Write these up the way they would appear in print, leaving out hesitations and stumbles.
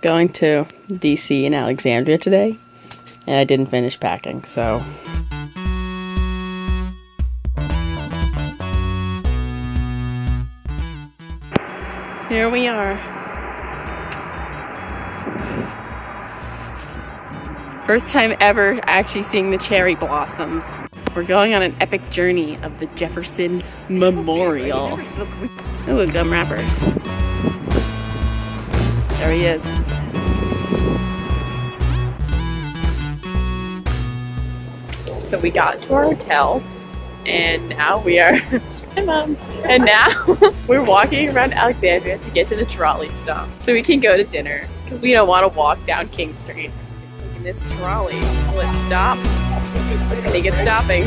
going to DC in Alexandria today, and I didn't finish packing, so. Here we are. First time ever actually seeing the cherry blossoms. We're going on an epic journey of the Jefferson Memorial. Ooh, a gum wrapper. There he is. So we got to our hotel, and now we are, hi Mom, and now we're walking around Alexandria to get to the trolley stop so we can go to dinner because we don't want to walk down King Street. Taking this trolley, will it stop? I think it's stopping.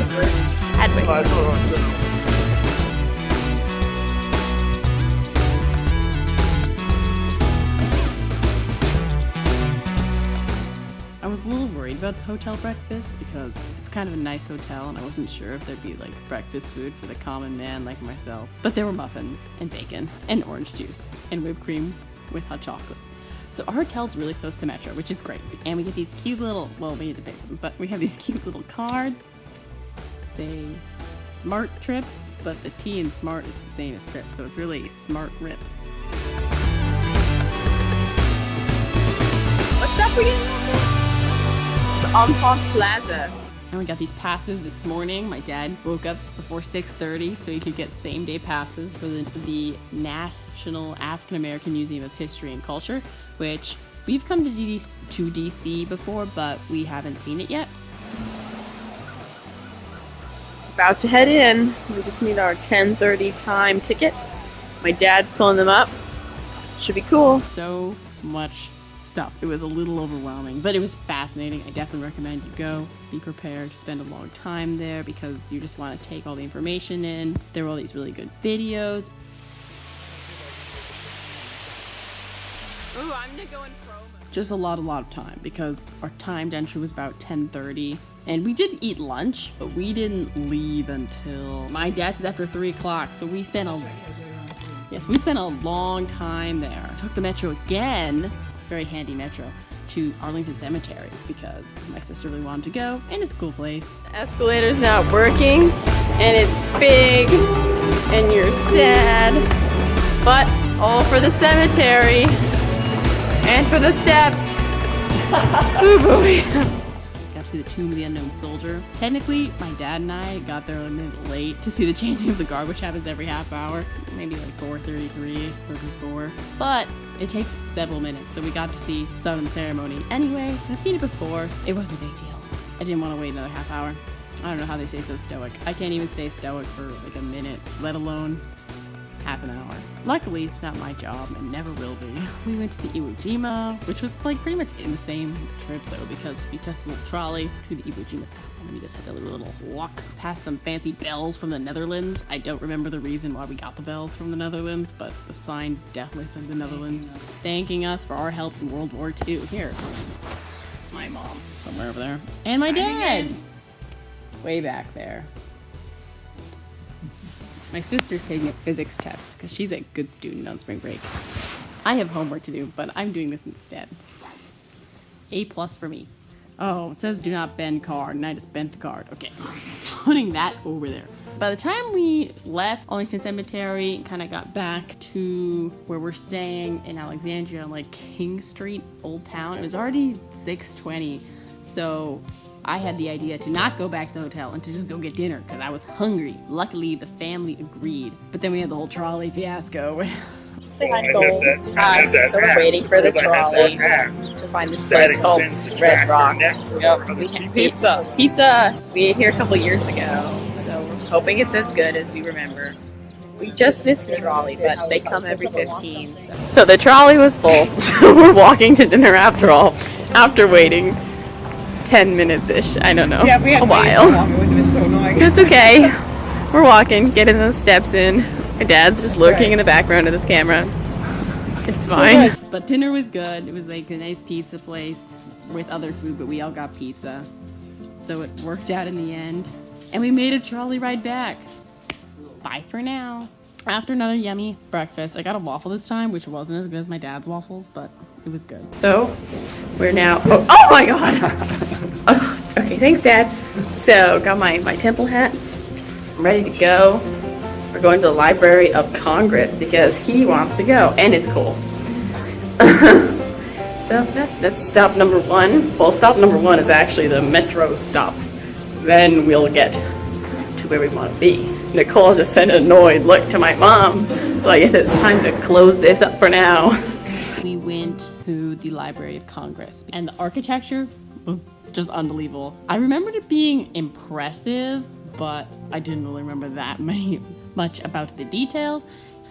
I was a little worried about the hotel breakfast because it's kind of a nice hotel and I wasn't sure if there'd be like breakfast food for the common man like myself. But there were muffins and bacon and orange juice and whipped cream with hot chocolate. So our hotel's really close to Metro, which is great. And we get these cute little, well, we need to pay for them, but we have these cute little cards. Say Smart Trip, but the T in Smart is the same as Trip, so it's really a Smart Rip. What's up again? Enfant Plaza. And we got these passes this morning. My dad woke up before 6:30 so he could get same-day passes for the National African American Museum of History and Culture, which we've come to DC before, but we haven't seen it yet. About to head in. We just need our 10:30 time ticket. My dad's pulling them up. Should be cool. So much stuff. It was a little overwhelming, but it was fascinating. I definitely recommend you go. Be prepared to spend a long time there because you just want to take all the information in. There were all these really good videos. Ooh, I'm gonna go in promo. Just a lot of time because our timed entry was about 10:30. And we did eat lunch, but we didn't leave until my dad's after 3 o'clock. So we spent a long time there. Took the metro again. Very handy metro to Arlington Cemetery because my sister really wanted to go and it's a cool place. The escalator's not working and it's big and you're sad, but all for the cemetery and for the steps. Ooh boy. Got to see the Tomb of the Unknown Soldier. Technically, my dad and I got there a minute late to see the changing of the guard, which happens every half hour. Maybe like 4:33 or before. But it takes several minutes, so we got to see some of the ceremony anyway. I've seen it before, so it wasn't a big deal. I didn't want to wait another half hour. I don't know how they stay so stoic. I can't even stay stoic for like a minute, let alone half an hour. Luckily, it's not my job and never will be. We went to see Iwo Jima, which was like pretty much in the same trip though, because we took the little trolley to the Iwo Jima stop and then we just had a little walk past some fancy bells from the Netherlands. I don't remember the reason why we got the bells from the Netherlands, but the sign definitely said the Netherlands, thanking us for our help in World War II. Here, it's my mom somewhere over there, and my dad, way back there. My sister's taking a physics test because she's a good student on spring break. I have homework to do, but I'm doing this instead. A+ for me. Oh, it says do not bend card, and I just bent the card. Okay, putting that over there. By the time we left Arlington Cemetery and kind of got back to where we're staying in Alexandria, like King Street, Old Town, it was already 6:20. So I had the idea to not go back to the hotel and to just go get dinner because I was hungry. Luckily, the family agreed. But then we had the whole trolley fiasco. Hi, so we're waiting for the trolley to find this place called Red Rocks. Yep, we had pizza. Pizza! We ate here a couple years ago, so hoping it's as good as we remember. We just missed the trolley, but they come every 15. So the trolley was full, so we're walking to dinner after all, after waiting 10 minutes-ish, I don't know, yeah, we had a while. So long. It would have been so annoying. It's okay. We're walking, getting those steps in. My dad's just lurking in the background of the camera. It's fine. But dinner was good. It was like a nice pizza place with other food, but we all got pizza. So it worked out in the end. And we made a trolley ride back. Bye for now. After another yummy breakfast, I got a waffle this time, which wasn't as good as my dad's waffles, but It was good. So we're now, oh my God. Oh, okay, thanks Dad. So got my temple hat. I'm ready to go. We're going to the Library of Congress because he wants to go and it's cool. So that's stop number one. Well, stop number one is actually the metro stop. Then we'll get to where we want to be. Nicole just sent an annoyed look to my mom. So I guess it's time to close this up for now. We went to the Library of Congress and the architecture was just unbelievable. I remembered it being impressive, but I didn't really remember that much about the details.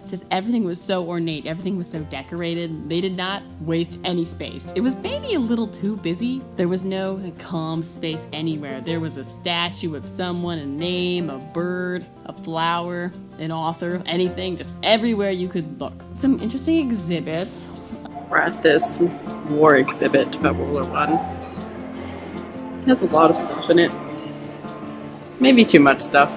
Just everything was so ornate, everything was so decorated. They did not waste any space. It was maybe a little too busy. There was no calm space anywhere. There was a statue of someone, a name, a bird, a flower, an author, anything, just everywhere you could look. Some interesting exhibits. We're at this war exhibit about World War I. It has a lot of stuff in it. Maybe too much stuff.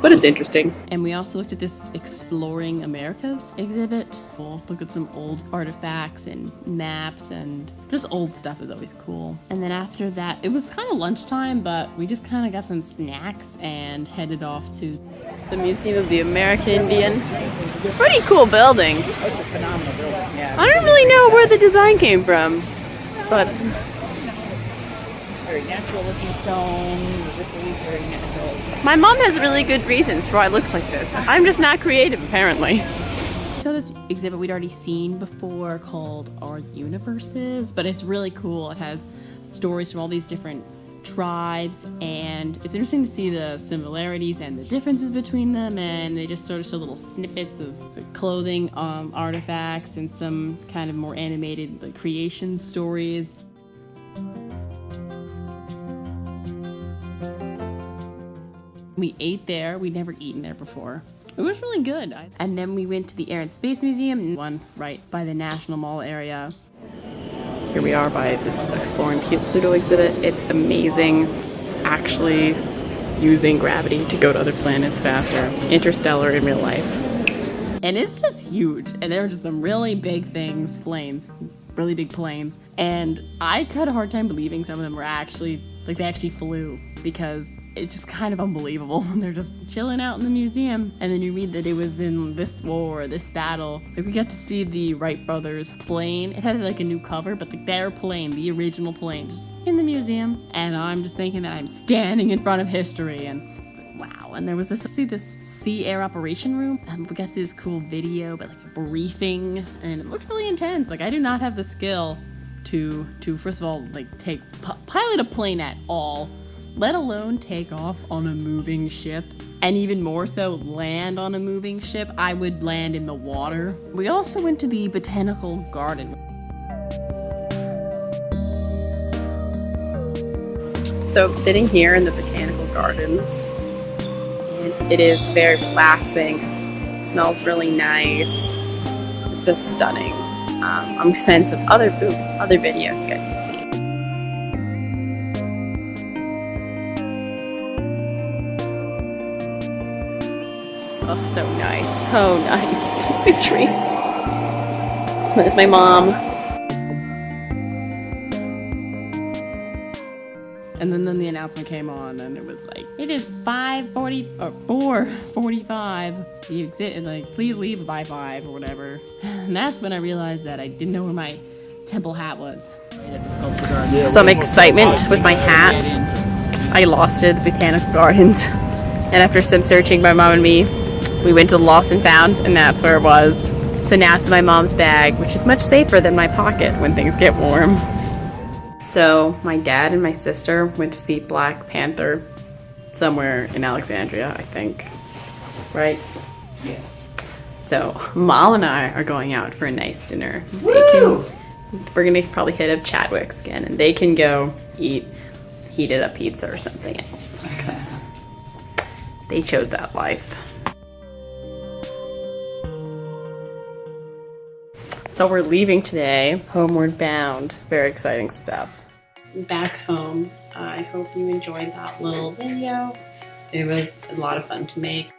But it's interesting. And we also looked at this Exploring Americas exhibit. We'll look at some old artifacts and maps, and just old stuff is always cool. And then after that, it was kind of lunchtime, but we just kind of got some snacks and headed off to the Museum of the American Indian. It's a pretty cool building. It's a phenomenal building, yeah. I don't really know where the design came from, but Very natural looking stone, the ripples, very natural. my mom has really good reasons for why it looks like this. I'm just not creative, apparently. So this exhibit we'd already seen before called Our Universes, but it's really cool. It has stories from all these different tribes, and it's interesting to see the similarities and the differences between them, and they just sort of show little snippets of clothing, artifacts, and some kind of more animated creation stories. We ate there. We'd never eaten there before. It was really good. And then we went to the Air and Space Museum, one right by the National Mall area. Here we are by this Exploring Pluto exhibit. It's amazing actually using gravity to go to other planets faster. Interstellar in real life. And it's just huge. And there were just some really big things, planes, really big planes. And I had a hard time believing some of them were actually, like they actually flew, because it's just kind of unbelievable. They're just chilling out in the museum. And then you read that it was in this war, this battle. Like we got to see the Wright brothers plane. It had like a new cover, but their plane, the original plane, just in the museum. And I'm just thinking that I'm standing in front of history, and it's like, wow. And there was this Sea Air Operation Room. We got to see this cool video, but like a briefing, and it looked really intense. Like I do not have the skill to first of all, like pilot a plane at all, let alone take off on a moving ship, and even more so land on a moving ship. I would land in the water. We also went to the Botanical Garden. So I'm sitting here in the Botanical Gardens, and it is very relaxing. It smells really nice. It's just stunning. I'm sending some other videos you guys can see. Oh, so nice. So nice. Big tree. There's my mom. And then the announcement came on, and it was like, it is 5:40 or 4:45. The exit, like, please leave by 5 or whatever. And that's when I realized that I didn't know where my temple hat was. Some excitement with my hat. I lost it at the Botanical Gardens. And after some searching by Mom and me, we went to the Lost and Found, and that's where it was. So now it's in my mom's bag, which is much safer than my pocket when things get warm. So my dad and my sister went to see Black Panther somewhere in Alexandria, I think. Right? Yes. So Mom and I are going out for a nice dinner. We're gonna probably hit up Chadwick's again, and they can go eat heated up pizza or something else. Okay. They chose that life. So we're leaving today, homeward bound. Very exciting stuff. Back home. I hope you enjoyed that little video. It was a lot of fun to make.